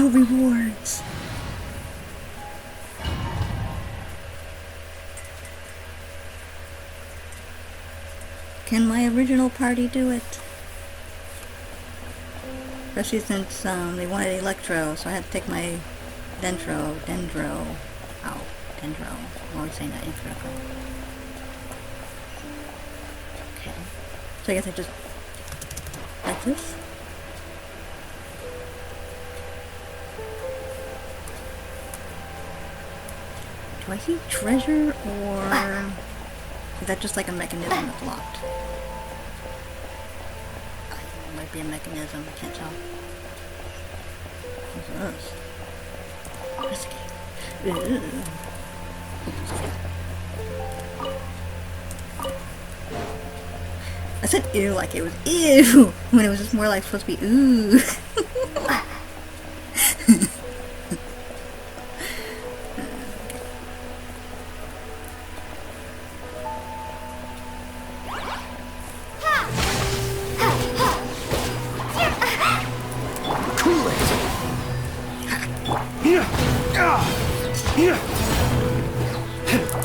no rewards. Can my original party do it? Especially since they wanted Electro, so I had to take my Dendro. I'm always saying that incorrectly. Okay. So I guess I just like this. Do I see treasure, or is that just like a mechanism that's locked? It might be a mechanism, I can't tell. What's this? I said ew like it was ew, when it was just more like supposed to be ooh.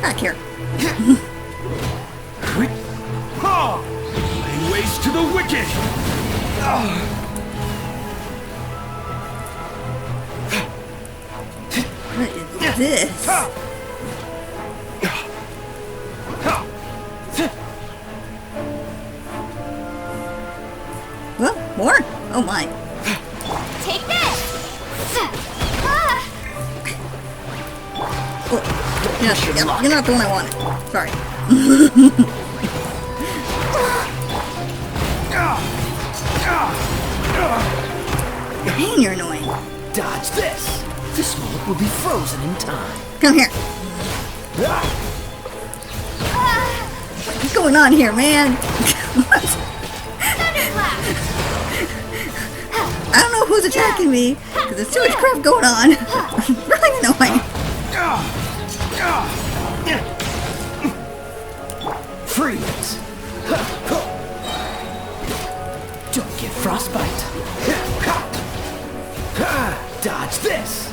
Back here. Lay waste to the wicked! What is this? Well, more? Oh my. Take this! Yeah, you're not the one I wanted. Sorry. Man, you're annoying. Dodge this! This moment will be frozen in time. Come here. What's going on here, man? I don't know who's attacking me, because there's too much crap going on. Really annoying. Freeze! Don't get frostbite. Dodge this!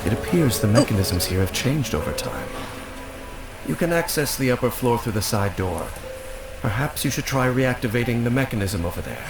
It appears the mechanisms here have changed over time. You can access the upper floor through the side door. Perhaps you should try reactivating the mechanism over there.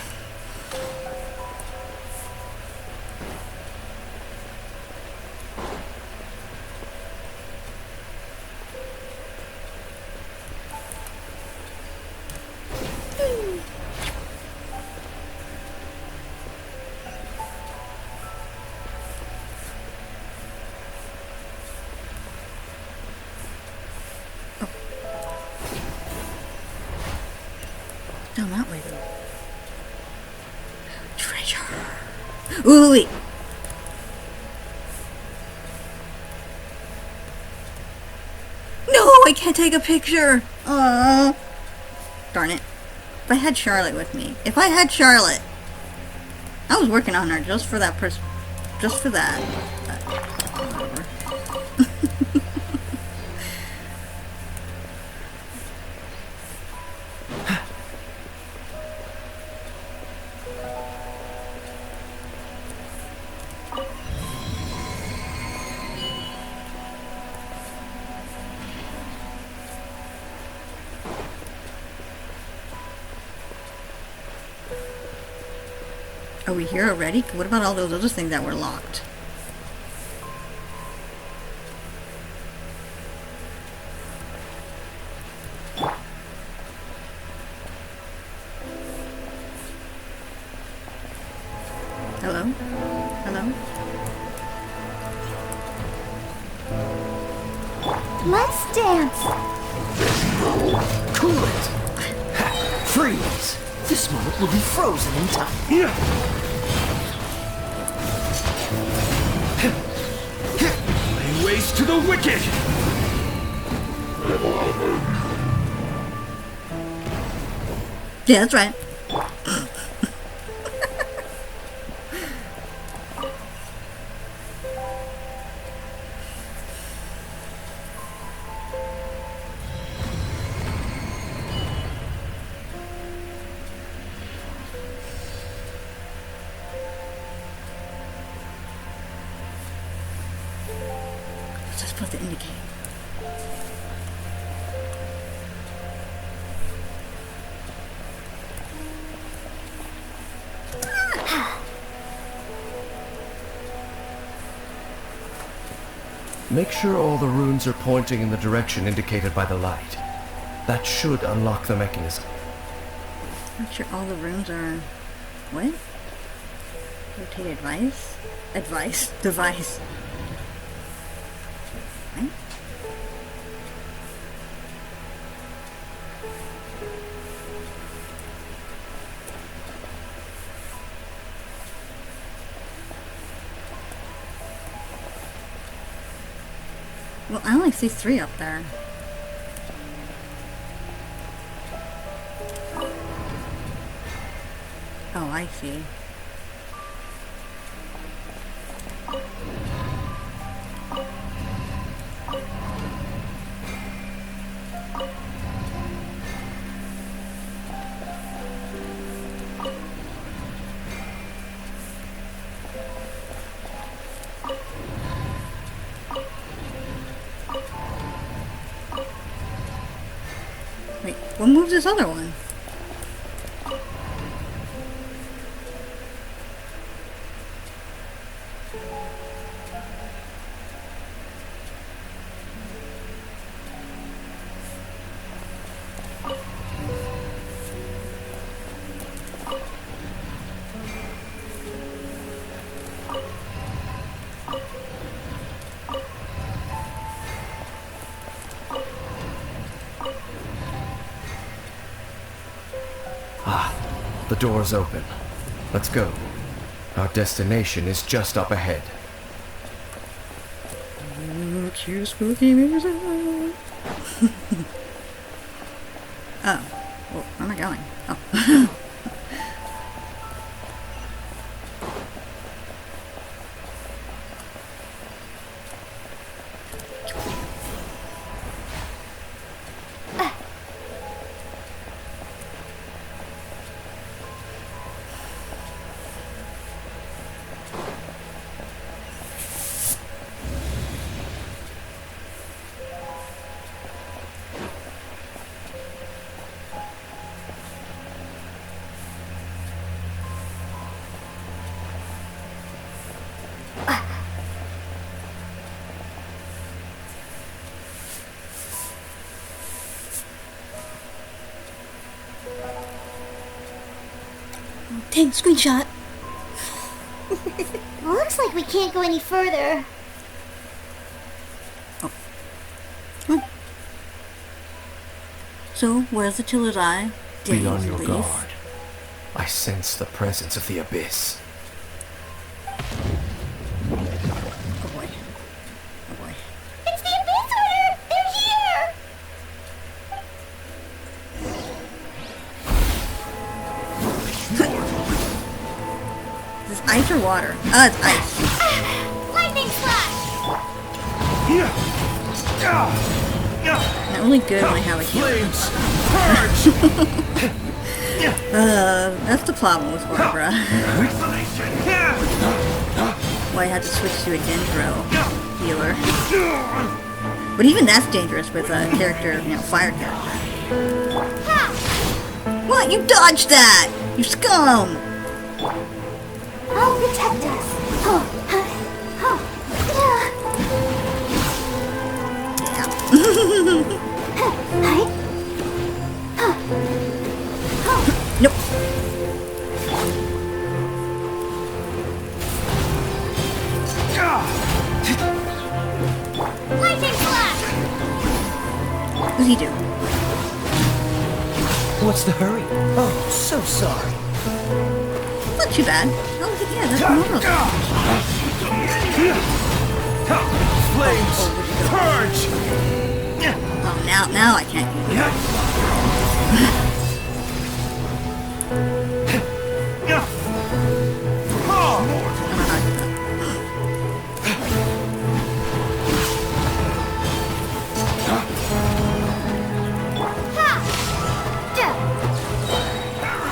Down that way, though. Treasure. Ooh, wait. No, I can't take a picture. Darn it. If I had Charlotte with me. If I had Charlotte. I was working on her just for that just for that. Whatever. Are we here already? What about all those other things that were locked? Hello? Hello? Let's dance. Cool it! Freeze! This moment will be frozen in time. Lay waste to the wicked! Yeah, that's right. supposed to indicate? Make sure all the runes are pointing in the direction indicated by the light. That should unlock the mechanism. Make sure all the runes are... What? Rotate advice? Advice? Device. Right? Well, I only see 3 up there. Oh, I see. Wait, what moves this other one? The door's open. Let's go. Our destination is just up ahead. Cue spooky music. Oh. Well, where am I going? Oh. Dang, screenshot. Looks like we can't go any further. So, where's the Chiller's Eye? Be on your Dainsleif. guard. I sense the presence of the abyss. Oh boy. Oh boy. It's the Abyss Order! They're here! Is this ice or water? Oh, it's ice. Lightning slash! Not really good when I have a healer. Flames! Purge! That's the problem with Barbara. Why I had to switch to a Dendro healer. But even that's dangerous with a character, fire character. What? You dodged that! You scum! I'll protect us. Nope. Lightning slash! What's he do? What's the hurry? Oh, so sorry. Not too bad. Oh, yeah, that's normal. Flames! Purge! Oh, now I can't use it.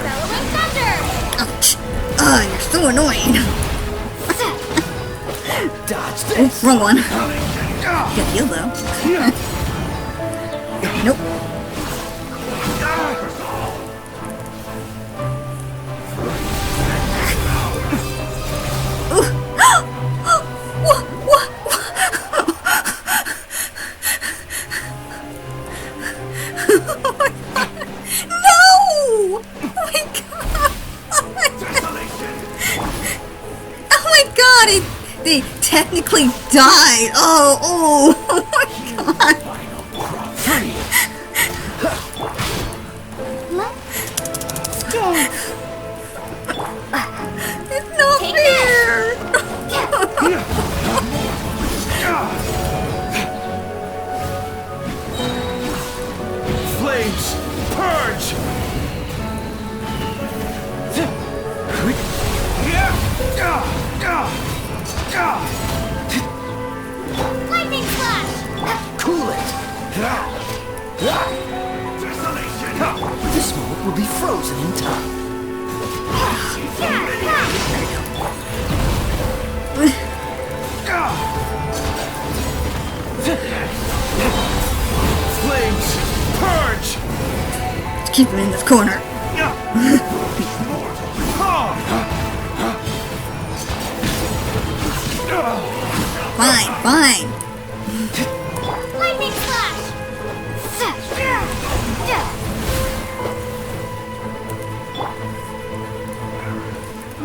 Bellowing thunder! You're so annoying. Dodge this. Wrong one. Get healed though. Nope. They technically died. Oh my god. It's not fair. Flames, purge! Lightning flash! Cool it! This moment will be frozen in time. Flames, purge! Let's keep him in this corner. Fine, fine. Lightning flash!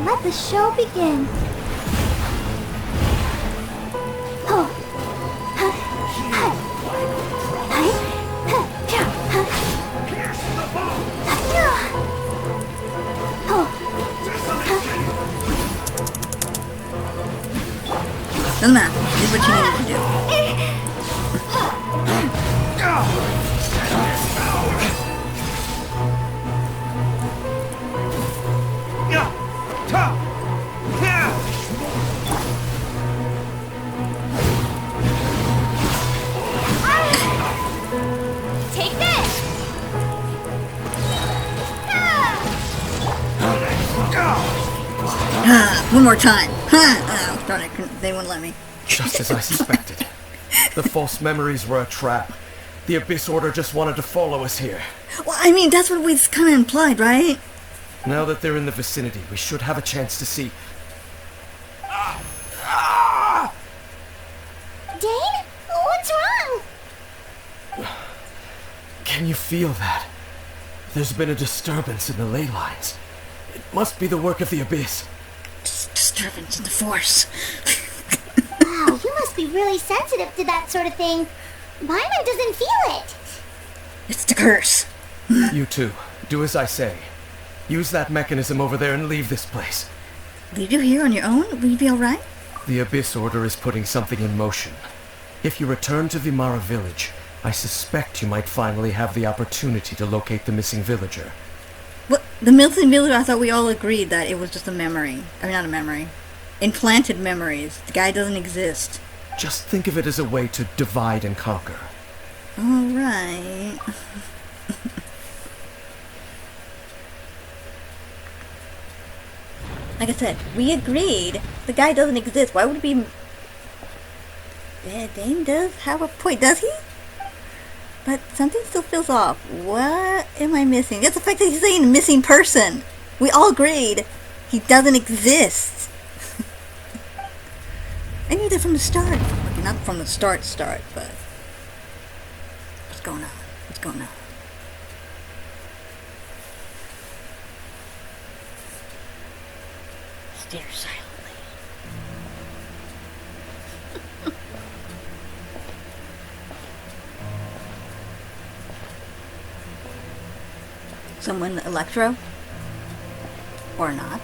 Let the show begin. Doesn't matter. Do what you need to do. Take this! One more time. Oh, darn it. They wouldn't let me. Just as I suspected. The false memories were a trap. The Abyss Order just wanted to follow us here. Well, I mean, that's what we kind of implied, right? Now that they're in the vicinity, we should have a chance to see. Dane? What's wrong? Can you feel that? There's been a disturbance in the ley lines. It must be the work of the Abyss. Disturbance in the Force. Wow, you must be really sensitive to that sort of thing. Paimon doesn't feel it. It's the curse. You too. Do as I say. Use that mechanism over there and leave this place. Leave you here on your own? Will you be alright? The Abyss Order is putting something in motion. If you return to Vimara village, I suspect you might finally have the opportunity to locate the missing villager. What? The missing villager, I thought we all agreed that it was just a memory. I mean, not a memory. Implanted memories. The guy doesn't exist. Just think of it as a way to divide and conquer. Alright. Like I said, we agreed the guy doesn't exist. Why would it be... Yeah, Dane does have a point, does he? But something still feels off. What am I missing? It's the fact that he's saying missing person. We all agreed he doesn't exist. I knew that from the start. Okay, not from the start, but... What's going on? What's going on? Stare silently. Someone Electro? Or not?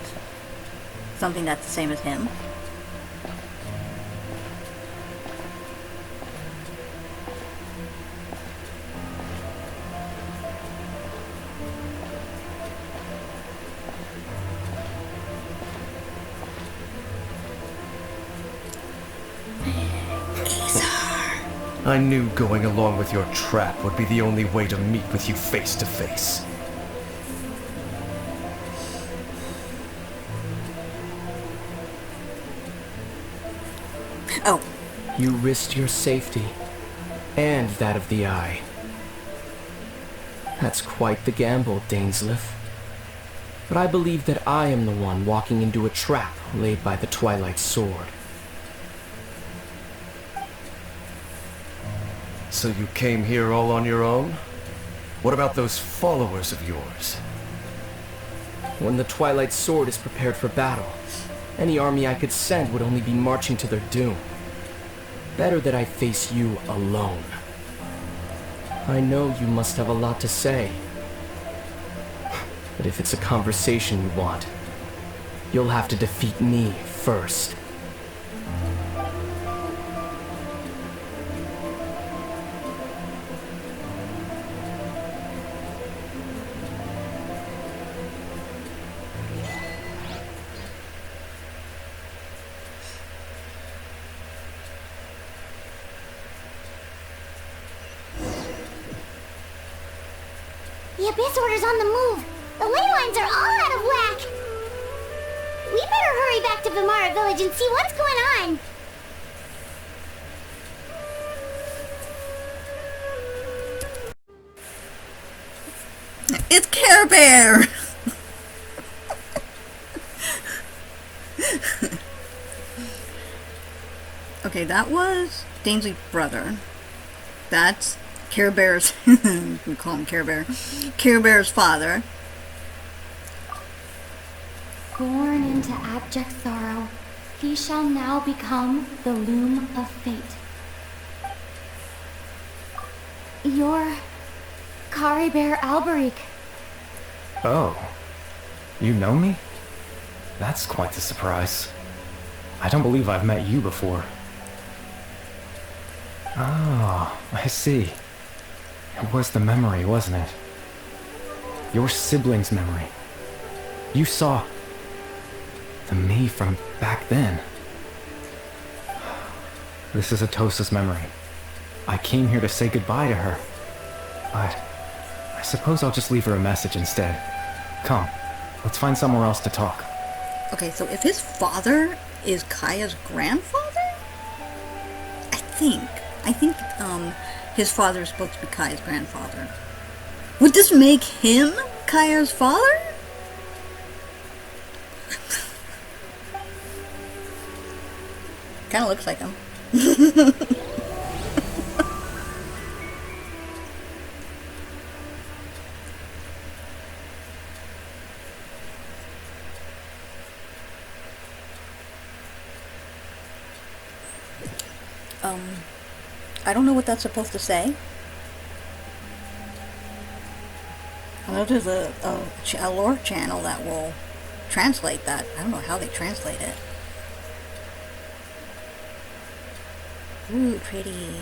Something that's the same as him? I knew going along with your trap would be the only way to meet with you face to face. Oh, You risked your safety, and that of the Eye. That's quite the gamble, Dainsleif. But I believe that I am the one walking into a trap laid by the Twilight Sword. So you came here all on your own? What about those followers of yours? When the Twilight Sword is prepared for battle, any army I could send would only be marching to their doom. Better that I face you alone. I know you must have a lot to say. But if it's a conversation you want, you'll have to defeat me first. The Abyss Order's on the move. The ley lines are all out of whack. We better hurry back to Vimara Village and see what's going on. It's Carebear! Okay, that was Dainsleif's brother. That's Carebear's, we call him Carebear. Carebear's father. Born into abject sorrow, he shall now become the loom of fate. You're Caribert Alberic. Oh, you know me? That's quite the surprise. I don't believe I've met you before. Oh, I see. It was the memory, wasn't it? Your sibling's memory. You saw the me from back then. This is Atosa's memory. I came here to say goodbye to her, but I suppose I'll just leave her a message instead. Come, let's find somewhere else to talk. Okay, so if his father is Kaya's grandfather? I think his father is supposed to be Kaya's grandfather. Would this make him Kaya's father? Kinda looks like him. I don't know what that's supposed to say. I know there's a lore channel that will translate that. I don't know how they translate it. Ooh, pretty.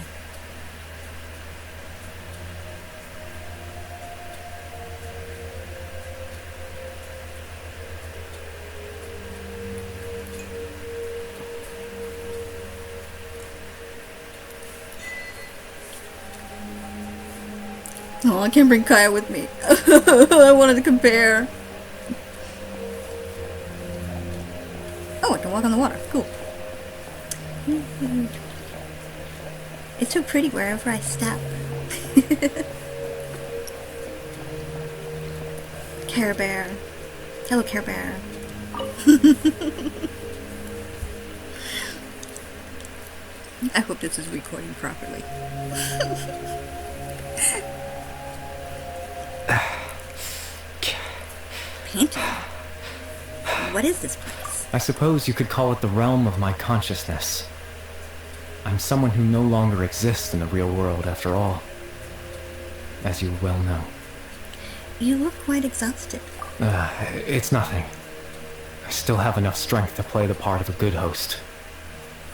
Oh, I can't bring Kaya with me. I wanted to compare. Oh, I can walk on the water. Cool. It's so pretty wherever I step. Carebear. Hello, Carebear. I hope this is recording properly. Painting? What is this place? I suppose you could call it the realm of my consciousness. I'm someone who no longer exists in the real world, after all. As you well know. You look quite exhausted. It's nothing. I still have enough strength to play the part of a good host.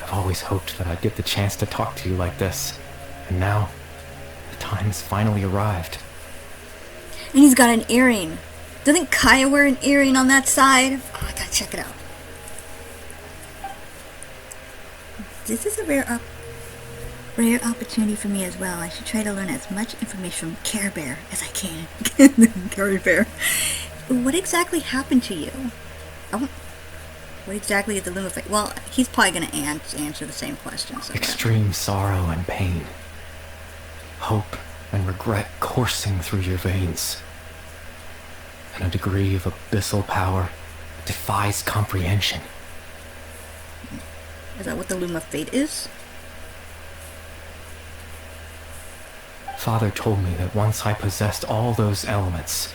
I've always hoped that I'd get the chance to talk to you like this. And now, the time has finally arrived. And he's got an earring. Doesn't Kaya wear an earring on that side? Oh, I gotta check it out. This is a rare opportunity for me as well. I should try to learn as much information from Carebear as I can. Carebear. What exactly happened to you? What exactly is the Loom of Fate? Well, he's probably going to answer the same question. So Extreme sorrow and pain. Hope and regret coursing through your veins. And a degree of abyssal power that defies comprehension. Is that what the Loom of Fate is? Father told me that once I possessed all those elements,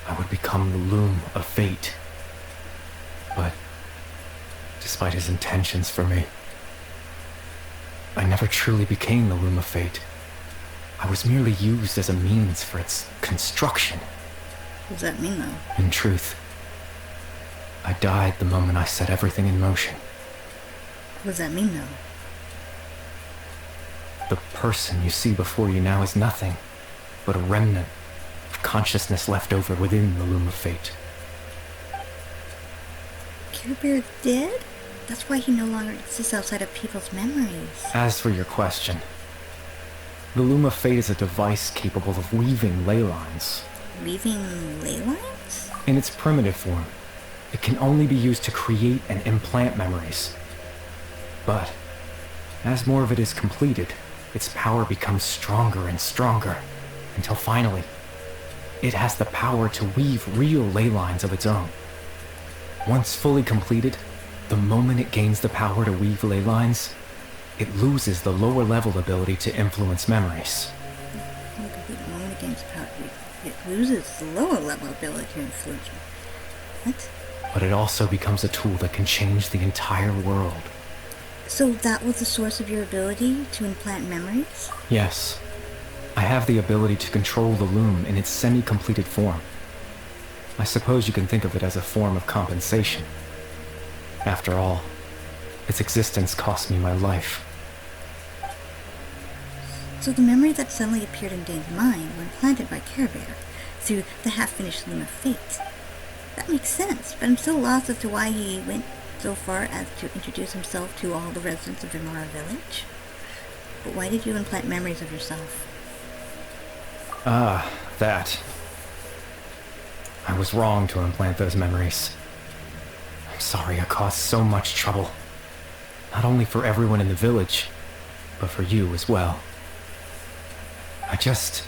I would become the Loom of Fate. But, despite his intentions for me, I never truly became the Loom of Fate. I was merely used as a means for its construction. What does that mean, though? In truth, I died the moment I set everything in motion. What does that mean, though? The person you see before you now is nothing but a remnant of consciousness left over within the Loom of Fate. Carebear dead? That's why he no longer exists outside of people's memories. As for your question, the Loom of Fate is a device capable of weaving ley lines. Weaving ley lines? In its primitive form, it can only be used to create and implant memories. But, as more of it is completed, its power becomes stronger and stronger, until finally, it has the power to weave real ley lines of its own. Once fully completed, the moment it gains the power to weave ley lines, it loses the lower level ability to influence memories. The moment it gains power, it loses the lower level ability to influence me. What? But it also becomes a tool that can change the entire world. So that was the source of your ability to implant memories? Yes. I have the ability to control the loom in its semi-completed form. I suppose you can think of it as a form of compensation. After all, its existence cost me my life. So the memories that suddenly appeared in Dane's mind were implanted by Carebear through the half-finished Loom of Fate. That makes sense, but I'm still lost as to why he went so far as to introduce himself to all the residents of Vimara Village. But why did you implant memories of yourself? Ah, that. I was wrong to implant those memories. I'm sorry I caused so much trouble. Not only for everyone in the village, but for you as well. I just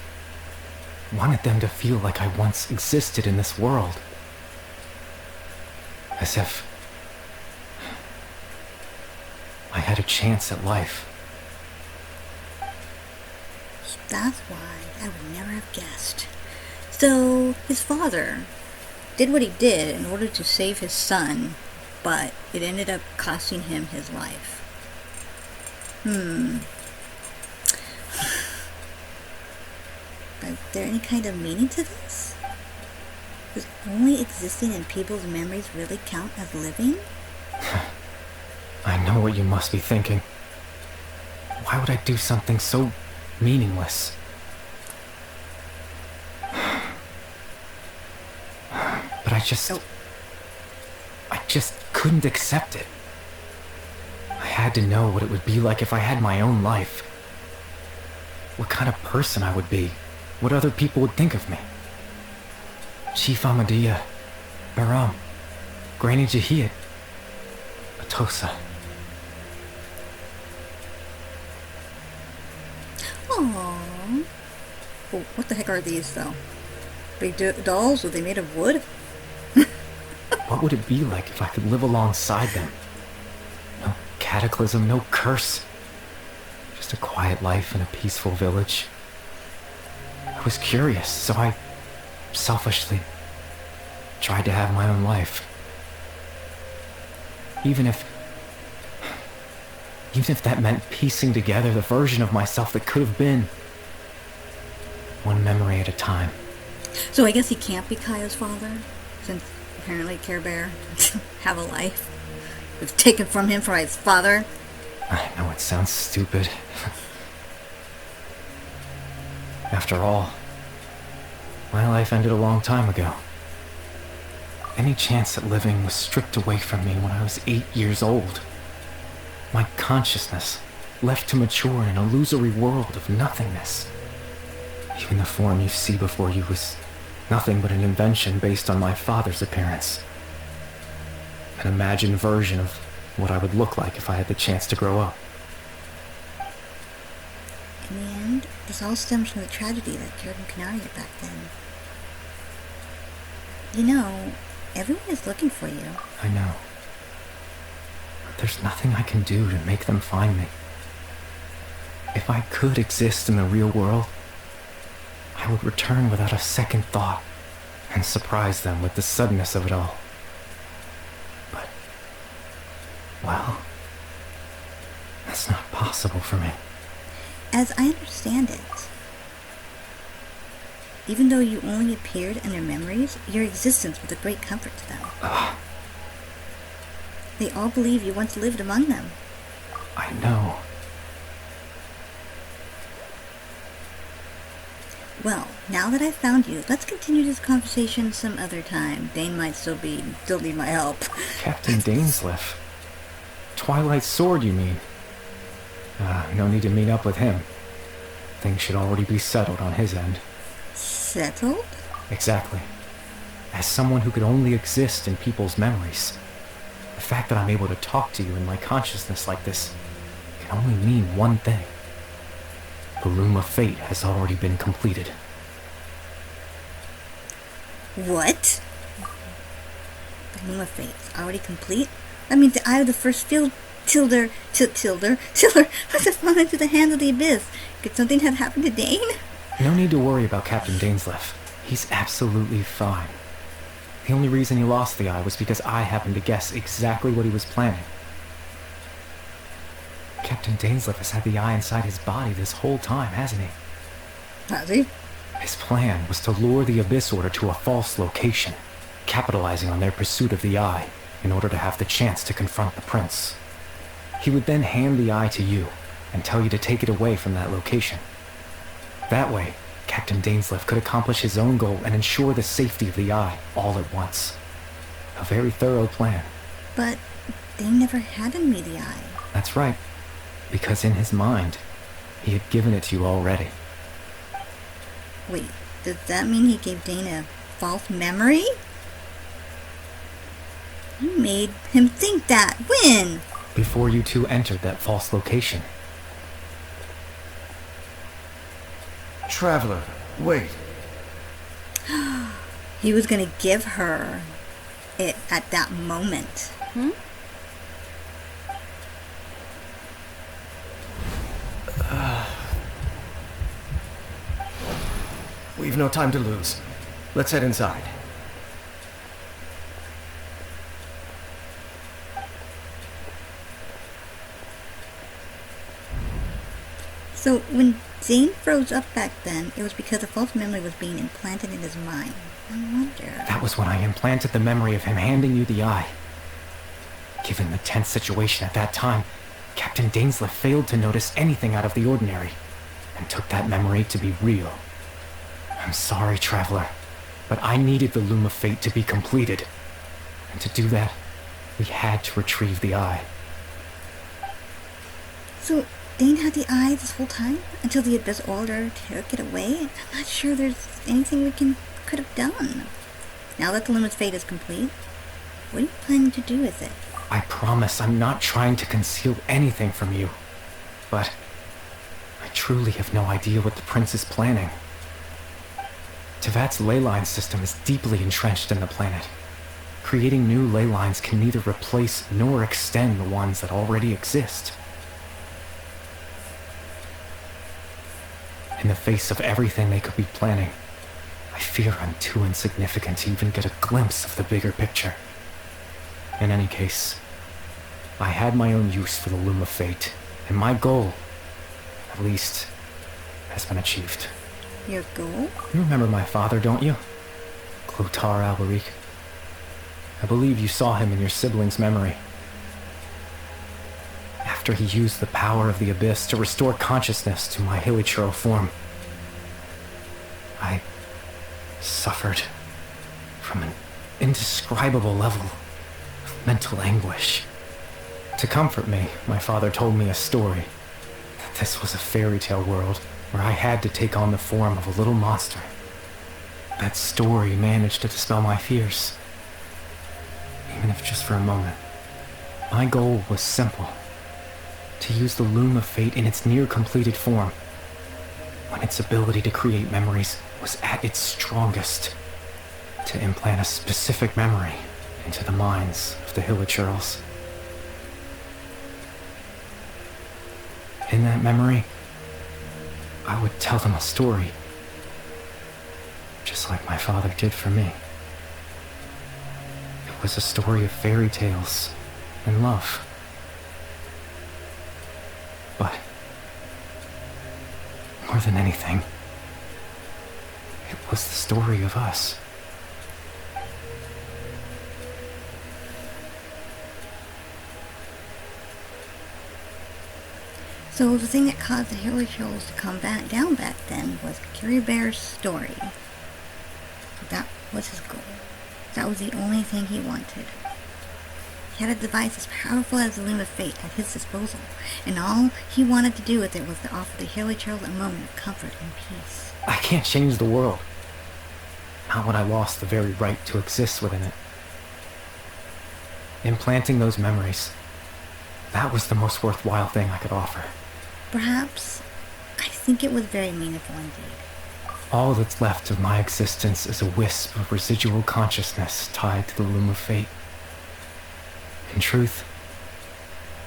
wanted them to feel like I once existed in this world. As if I had a chance at life. That's why I would never have guessed. So, his father did what he did in order to save his son, but it ended up costing him his life. Is there any kind of meaning to this? Does only existing in people's memories really count as living? I know what you must be thinking. Why would I do something so meaningless? But I just couldn't accept it. I had to know what it would be like if I had my own life. What kind of person I would be. What other people would think of me. Chief Ahmadiyya, Baram, Granny Jahiyat, Atosa. Aww. Well, what the heck are these, though? Big dolls? Were they made of wood? What would it be like if I could live alongside them? No cataclysm, no curse. Just a quiet life in a peaceful village. I was curious, so I selfishly tried to have my own life. Even if that meant piecing together the version of myself that could have been. One memory at a time. So I guess he can't be Kaya's father, since apparently Carebear have a life. It was taken from him for his father. I know it sounds stupid. After all, my life ended a long time ago. Any chance at living was stripped away from me when I was 8 years old. My consciousness left to mature in an illusory world of nothingness. Even the form you see before you was nothing but an invention based on my father's appearance. An imagined version of what I would look like if I had the chance to grow up. In the end, this all stems from the tragedy that killed Canaria back then. You know, everyone is looking for you. I know. But there's nothing I can do to make them find me. If I could exist in the real world, I would return without a second thought and surprise them with the suddenness of it all. But, well, that's not possible for me. As I understand it, even though you only appeared in their memories, your existence was a great comfort to them. They all believe you once lived among them. I know. Well, now that I've found you, let's continue this conversation some other time. Dane might still need my help. Captain Dainsleif. Twilight Sword, you mean? No need to meet up with him. Things should already be settled on his end. Settled? Exactly. As someone who could only exist in people's memories, the fact that I'm able to talk to you in my consciousness like this can only mean one thing. The Loom of Fate has already been completed. What? The Loom of Fate is already complete? That means the Eye of the First Field Tilder must have fallen into the hands of the Abyss. Could something have happened to Dane? No need to worry about Captain Dainsleif. He's absolutely fine. The only reason he lost the eye was because I happened to guess exactly what he was planning. Captain Dainsleif has had the eye inside his body this whole time, hasn't he? Has he? His plan was to lure the Abyss Order to a false location, capitalizing on their pursuit of the eye in order to have the chance to confront the prince. He would then hand the eye to you and tell you to take it away from that location. That way, Captain Dainsleif could accomplish his own goal and ensure the safety of the eye all at once. A very thorough plan. But Dane never handed me the eye. That's right, because in his mind, he had given it to you already. Wait, does that mean he gave Dane a false memory? You made him think that. When? Before you two entered that false location. Traveler, wait. He was gonna give her it at that moment. We've no time to lose. Let's head inside. So when Dane froze up back then, it was because a false memory was being implanted in his mind. I wonder. That was when I implanted the memory of him handing you the eye. Given the tense situation at that time, Captain Dainsleif failed to notice anything out of the ordinary, and took that memory to be real. I'm sorry, Traveler, but I needed the Loom of Fate to be completed. And to do that, we had to retrieve the eye. So Dane had the eye this whole time? Until the Abyss Order took it away? I'm not sure there's anything we could have done. Now that the Loom of Fate is complete, what are you planning to do with it? I promise I'm not trying to conceal anything from you. But I truly have no idea what the prince is planning. Tevat's ley line system is deeply entrenched in the planet. Creating new ley lines can neither replace nor extend the ones that already exist. In the face of everything they could be planning, I fear I'm too insignificant to even get a glimpse of the bigger picture. In any case, I had my own use for the Loom of Fate, and my goal, at least, has been achieved. Your goal? You remember my father, don't you? Clotar Alberic. I believe you saw him in your sibling's memory. After he used the power of the Abyss to restore consciousness to my Hilichurl form, I suffered from an indescribable level of mental anguish. To comfort me, my father told me a story, that this was a fairy tale world where I had to take on the form of a little monster. That story managed to dispel my fears. He even if just for a moment. My goal was simple. To use the Loom of Fate in its near-completed form, when its ability to create memories was at its strongest, to implant a specific memory into the minds of the Hilichurls. In that memory, I would tell them a story, just like my father did for me. It was a story of fairy tales and love. But more than anything, it was the story of us. So the thing that caused the Hilichurls to come down back then was Carebear's story. That was his goal. That was the only thing he wanted. He had a device as powerful as the Loom of Fate at his disposal, and all he wanted to do with it was to offer the Hilichurls a moment of comfort and peace. I can't change the world. Not when I lost the very right to exist within it. Implanting those memories, that was the most worthwhile thing I could offer. Perhaps. I think it was very meaningful indeed. All that's left of my existence is a wisp of residual consciousness tied to the Loom of Fate. In truth,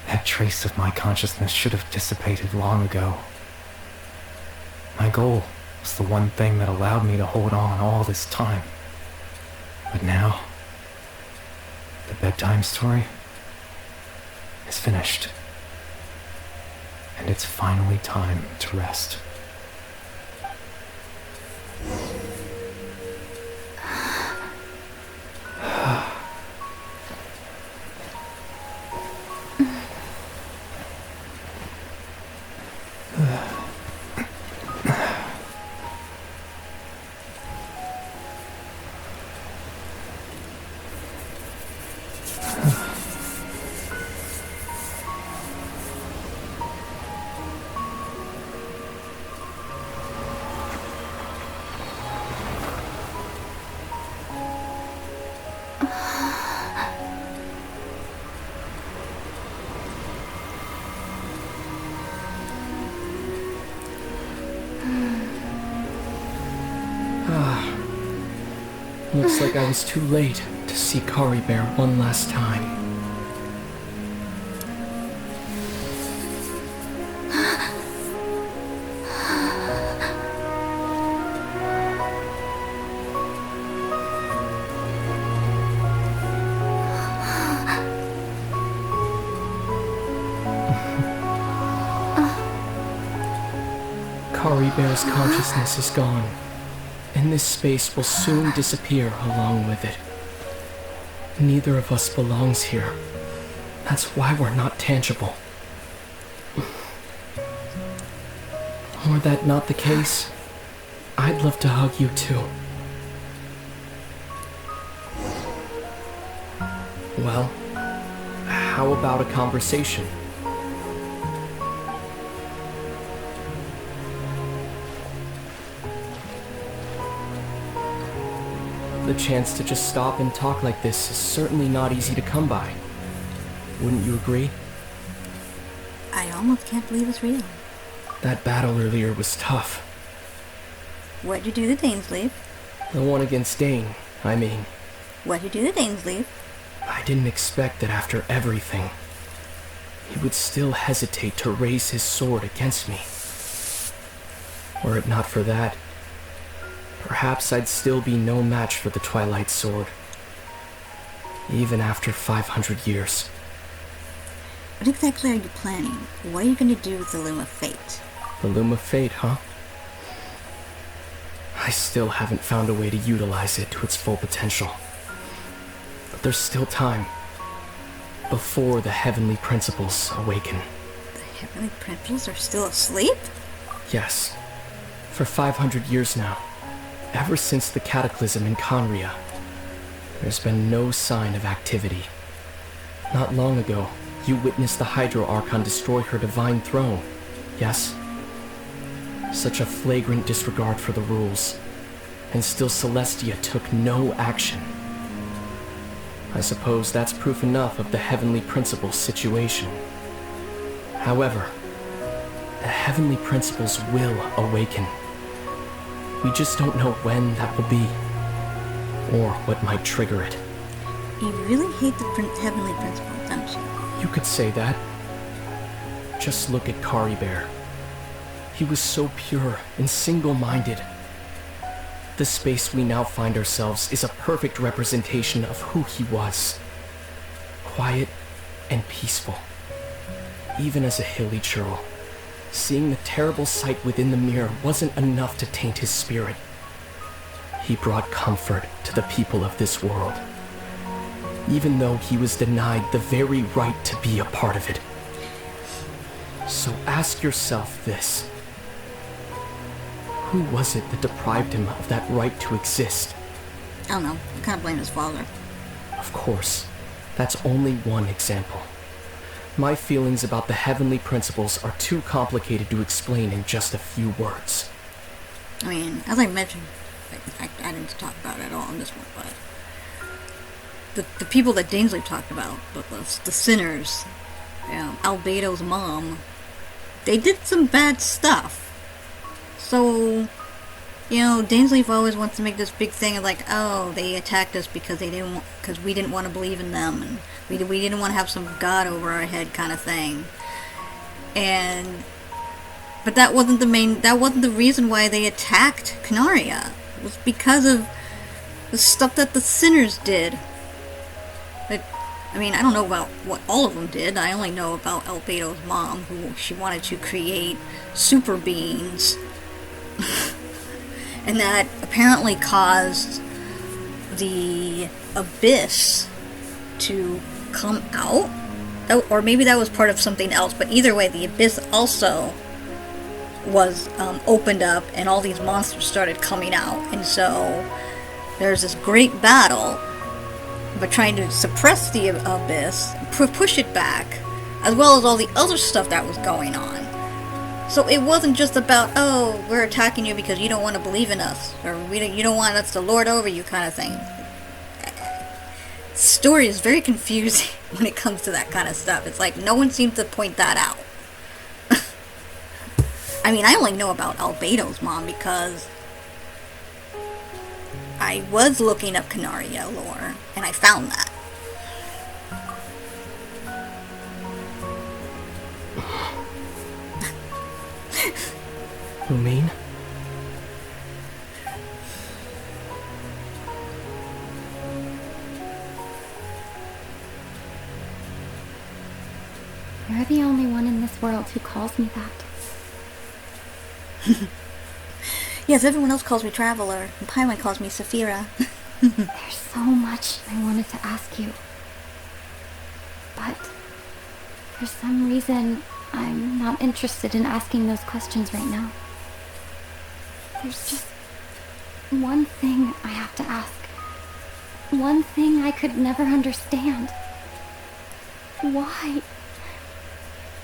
that trace of my consciousness should have dissipated long ago. My goal was the one thing that allowed me to hold on all this time. But now, the bedtime story is finished. And it's finally time to rest. Looks like I was too late to see Caribert one last time. Caribert's consciousness is gone, and this space will soon disappear along with it. Neither of us belongs here. That's why we're not tangible. Were that not the case, I'd love to hug you too. Well, how about a conversation? The chance to just stop and talk like this is certainly not easy to come by. Wouldn't you agree? I almost can't believe it's real. That battle earlier was tough. What'd you do to Dainsleif? The one against Dane, I mean. What'd you do to Dainsleif? I didn't expect that after everything, he would still hesitate to raise his sword against me. Were it not for that, perhaps I'd still be no match for the Twilight Sword. Even after 500 years. What exactly are you planning? What are you going to do with the Loom of Fate? The Loom of Fate, huh? I still haven't found a way to utilize it to its full potential. But there's still time. Before the heavenly principles awaken. The heavenly principles are still asleep? Yes. For 500 years now. Ever since the cataclysm in Conria, there's been no sign of activity. Not long ago, you witnessed the Hydro Archon destroy her divine throne, yes? Such a flagrant disregard for the rules, and still Celestia took no action. I suppose that's proof enough of the Heavenly Principles situation. However, the Heavenly Principles will awaken. We just don't know when that will be, or what might trigger it. You really hate the Heavenly Principles, don't you? You could say that. Just look at Caribert. He was so pure and single-minded. The space we now find ourselves is a perfect representation of who he was. Quiet and peaceful. Even as a hilly churl, seeing the terrible sight within the mirror wasn't enough to taint his spirit. He brought comfort to the people of this world, even though he was denied the very right to be a part of it. So ask yourself this. Who was it that deprived him of that right to exist? I don't know. I kind of blame his father. Of course, that's only one example. My feelings about the Heavenly Principles are too complicated to explain in just a few words. I mean, as I mentioned, I didn't talk about it at all in this one, but the people that Dainsleif talked about, the sinners, Albedo's mom, they did some bad stuff. So, Dainsleif always wants to make this big thing of like, oh, they attacked us because we didn't want to believe in them, and we didn't want to have some god over our head kind of thing. But that wasn't the reason why they attacked Canaria. It was because of the stuff that the sinners did. I don't know about what all of them did. I only know about Albedo's mom, who she wanted to create super beings. And that apparently caused the abyss to come out. Or maybe that was part of something else. But either way, the abyss also was opened up, and all these monsters started coming out. And so there's this great battle, but trying to suppress the abyss, push it back, as well as all the other stuff that was going on. So it wasn't just about, oh, we're attacking you because you don't want to believe in us, or you don't want us to lord over you kind of thing. The story is very confusing when it comes to that kind of stuff. It's like no one seems to point that out. I only know about Albedo's mom because I was looking up Canaria lore, and I found that. Lumine? You're the only one in this world who calls me that. Yes, everyone else calls me Traveler, and Paimon calls me Saphira. There's so much I wanted to ask you. But for some reason, I'm not interested in asking those questions right now. There's just one thing I have to ask. One thing I could never understand. Why?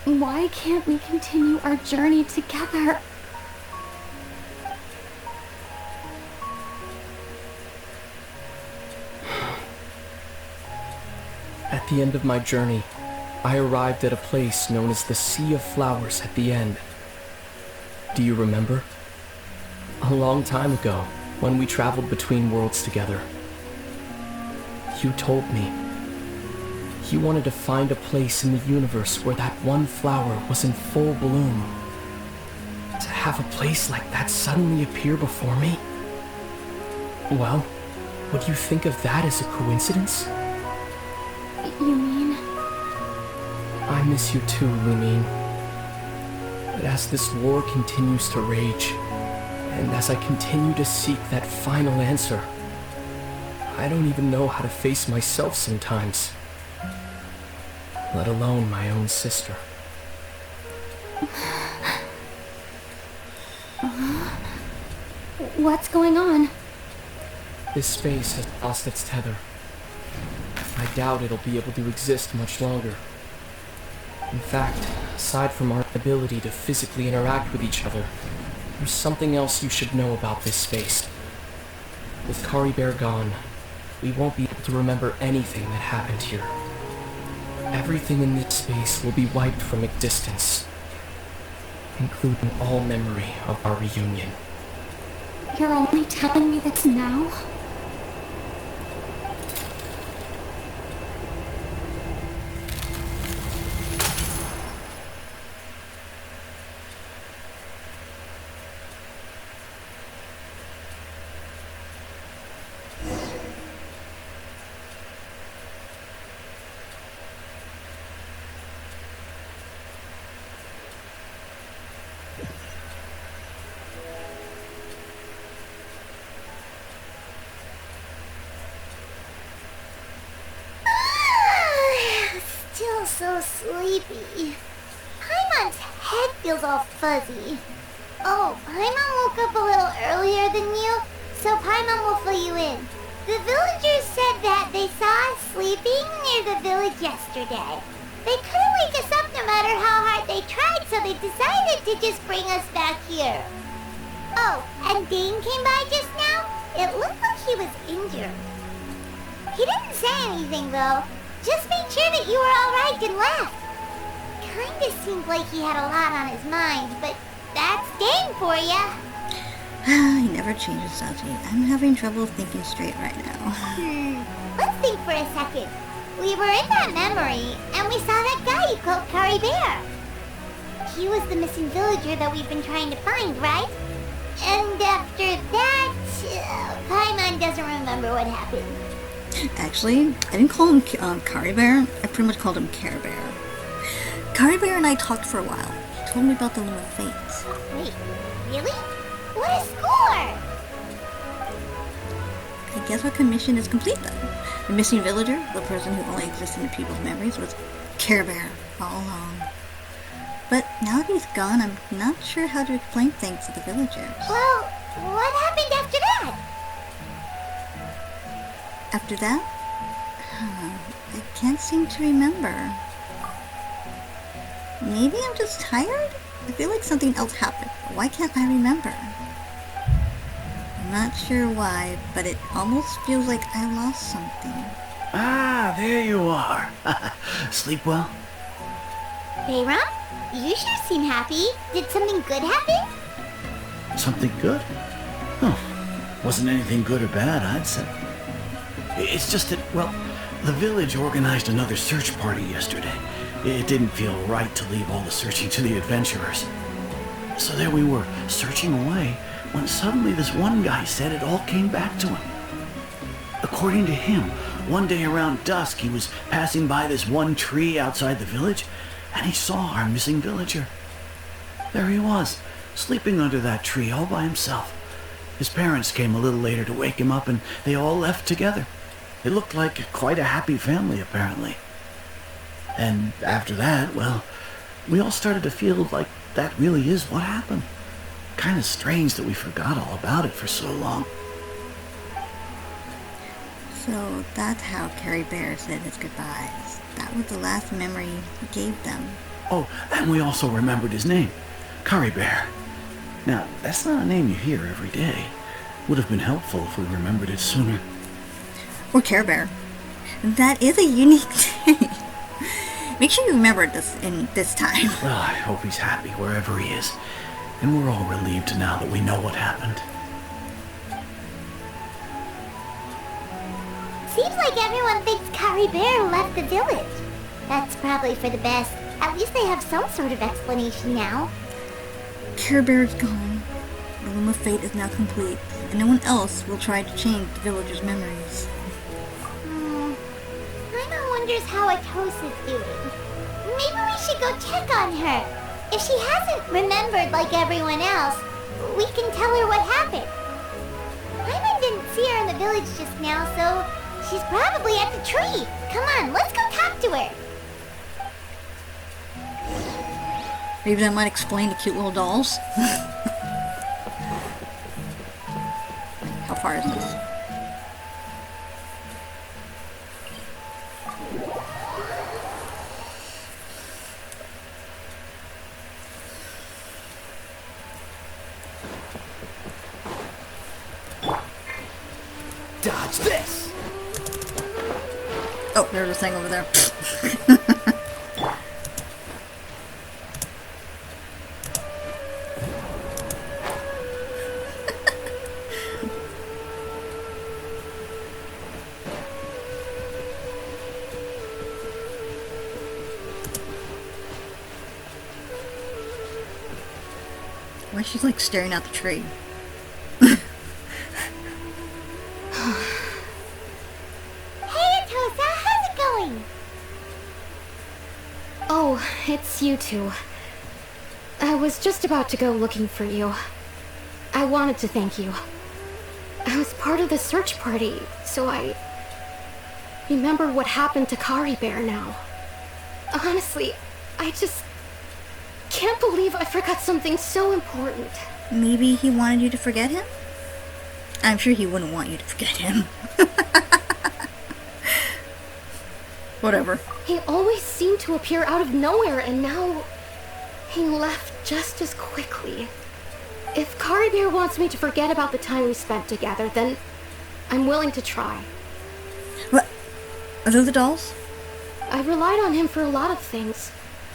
Why can't we continue our journey together? At the end of my journey, I arrived at a place known as the Sea of Flowers at the end. Do you remember? A long time ago, when we traveled between worlds together. You told me you wanted to find a place in the universe where that one flower was in full bloom. To have a place like that suddenly appear before me? Well, would you think of that as a coincidence? You mean? I miss you too, Lumine. But as this war continues to rage, and as I continue to seek that final answer, I don't even know how to face myself sometimes. Let alone my own sister. What's going on? This space has lost its tether. I doubt it'll be able to exist much longer. In fact, aside from our ability to physically interact with each other, there's something else you should know about this space. With Caribert gone, we won't be able to remember anything that happened here. Everything in this space will be wiped from existence, including all memory of our reunion. You're only telling me this now? Still so sleepy. Paimon's head feels all fuzzy. Oh, Paimon woke up a little earlier than you, so Paimon will fill you in. The villagers said that they saw us sleeping near the village yesterday. They couldn't wake us up no matter how hard they tried, so they decided to just bring us back here. Oh, and Dane came by just now. It looked like he was injured. He didn't say anything, though. Just made sure that you were alright and left. Kinda seemed like he had a lot on his mind, but that's Dane for ya. He never changes, does he? I'm having trouble thinking straight right now. Let's think for a second. We were in that memory, and we saw that guy you called Carebear. He was the missing villager that we've been trying to find, right? And after that, Paimon doesn't remember what happened. Actually, I didn't call him Caribert. I pretty much called him Carebear. Caribert and I talked for a while. He told me about the Loom of Fates. Wait, really? What a score! I guess our commission is complete then. The missing villager, the person who only existed in people's memories, was Carebear all along. But now that he's gone, I'm not sure how to explain things to the villagers. Well, what happened after that? After that? I can't seem to remember. Maybe I'm just tired? I feel like something else happened. Why can't I remember? I'm not sure why, but it almost feels like I lost something. Ah, there you are. Sleep well? Bayram? You sure seem happy. Did something good happen? Something good? Oh, wasn't anything good or bad, I'd say. It's just that, well, the village organized another search party yesterday. It didn't feel right to leave all the searching to the adventurers. So there we were, searching away, when suddenly this one guy said it all came back to him. According to him, one day around dusk he was passing by this one tree outside the village, and he saw our missing villager. There he was, sleeping under that tree all by himself. His parents came a little later to wake him up, and they all left together. It looked like quite a happy family, apparently. And after that, well, we all started to feel like that really is what happened. Kind of strange that we forgot all about it for so long. So that's how Caribert said his goodbyes. That was the last memory he gave them. Oh, and we also remembered his name, Caribert. Now, that's not a name you hear every day. Would have been helpful if we remembered it sooner. Or Carebear. That is a unique name. Make sure you remember this time. Well, I hope he's happy wherever he is. And we're all relieved now that we know what happened. Seems like everyone thinks Caribert left the village. That's probably for the best. At least they have some sort of explanation now. Caribert is gone. The Loom of Fate is now complete, and no one else will try to change the villagers' memories. Paimon wonders how Atos is doing. Maybe we should go check on her. If she hasn't remembered like everyone else, we can tell her what happened. Paimon didn't see her in the village just now, so she's probably at the tree. Come on, let's go talk to her. Maybe that might explain the cute little dolls. How far is this? Dodge this! Oh, there's a thing over there. Why she's like staring at the tree? Oh, it's you two. I was just about to go looking for you. I wanted to thank you. I was part of the search party, so I remember what happened to Caribert now. Honestly, I just can't believe I forgot something so important. Maybe he wanted you to forget him? I'm sure he wouldn't want you to forget him. Whatever. He always seemed to appear out of nowhere, and now he left just as quickly. If Carebear wants me to forget about the time we spent together, then I'm willing to try. What? Are those the dolls? I relied on him for a lot of things,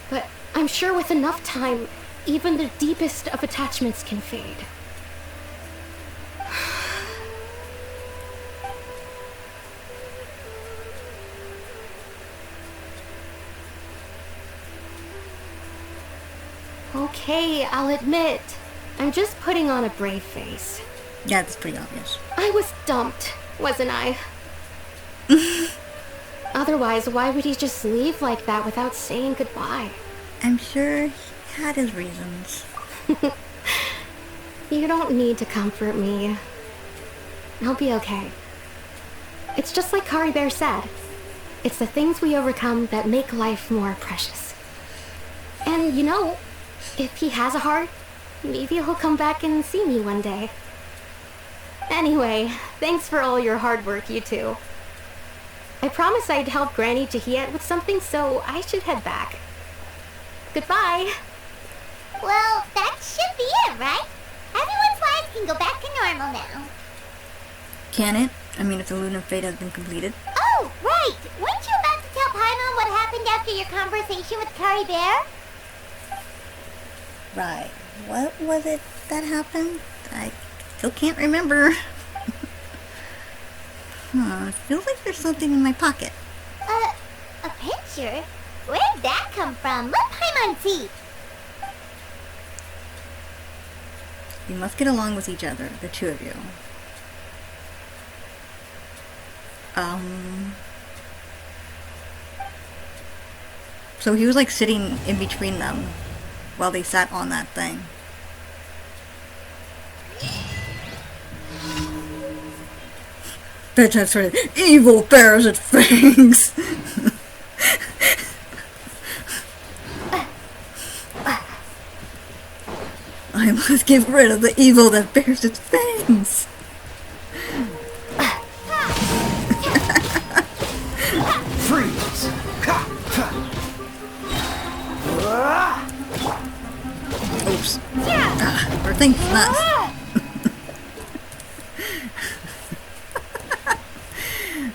but I'm sure with enough time, even the deepest of attachments can fade. Okay, I'll admit, I'm just putting on a brave face. Yeah, that's pretty obvious. I was dumped, wasn't I? Otherwise, why would he just leave like that without saying goodbye? I'm sure he had his reasons. You don't need to comfort me. I'll be okay. It's just like Caribert said. It's the things we overcome that make life more precious. And you know, if he has a heart, maybe he'll come back and see me one day. Anyway, thanks for all your hard work, you two. I promised I'd help Granny Tahiyat with something, so I should head back. Goodbye! Well, that should be it, right? Everyone's lives can go back to normal now. Can it? I mean, if the Lunar Fate has been completed. Oh, right! Weren't you about to tell Paimon what happened after your conversation with Carebear? Right. What was it that happened? I still can't remember. It feels like there's something in my pocket. A picture? Where'd that come from? Let Paimon see. You must get along with each other, the two of you. So he was like sitting in between them while they sat on that thing. Bedtime sort of evil bears its fangs. I must get rid of the evil that bears its fangs. Freeze! Oops. Her thing's nuts.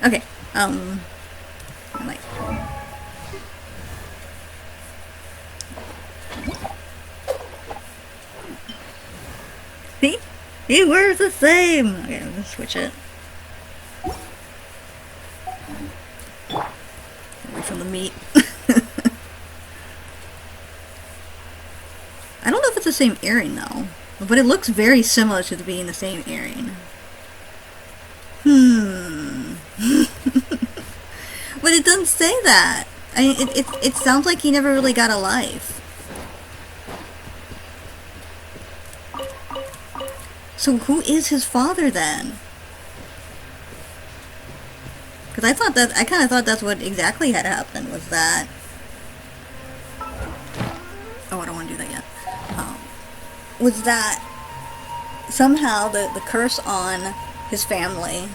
Okay, I'm like... See? He wears the same! Okay, let's switch it. Away from the meat. I don't know if it's the same earring though, but it looks very similar to being the same earring. But it doesn't say that. I mean, it sounds like he never really got a life. So who is his father then? Because I kind of thought that's what exactly had happened, was that... Oh, I don't want to do that yet. Was that somehow the curse on his family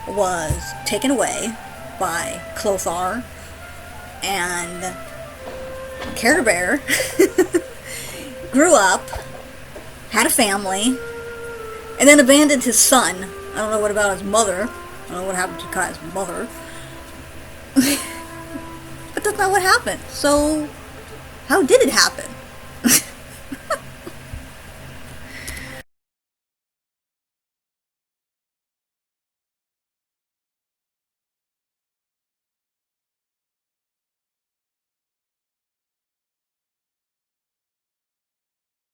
was taken away by Clothar, and Carebear grew up, had a family, and then abandoned his son. I don't know what about his mother. I don't know what happened to Kai's mother. But that's not what happened. So, how did it happen?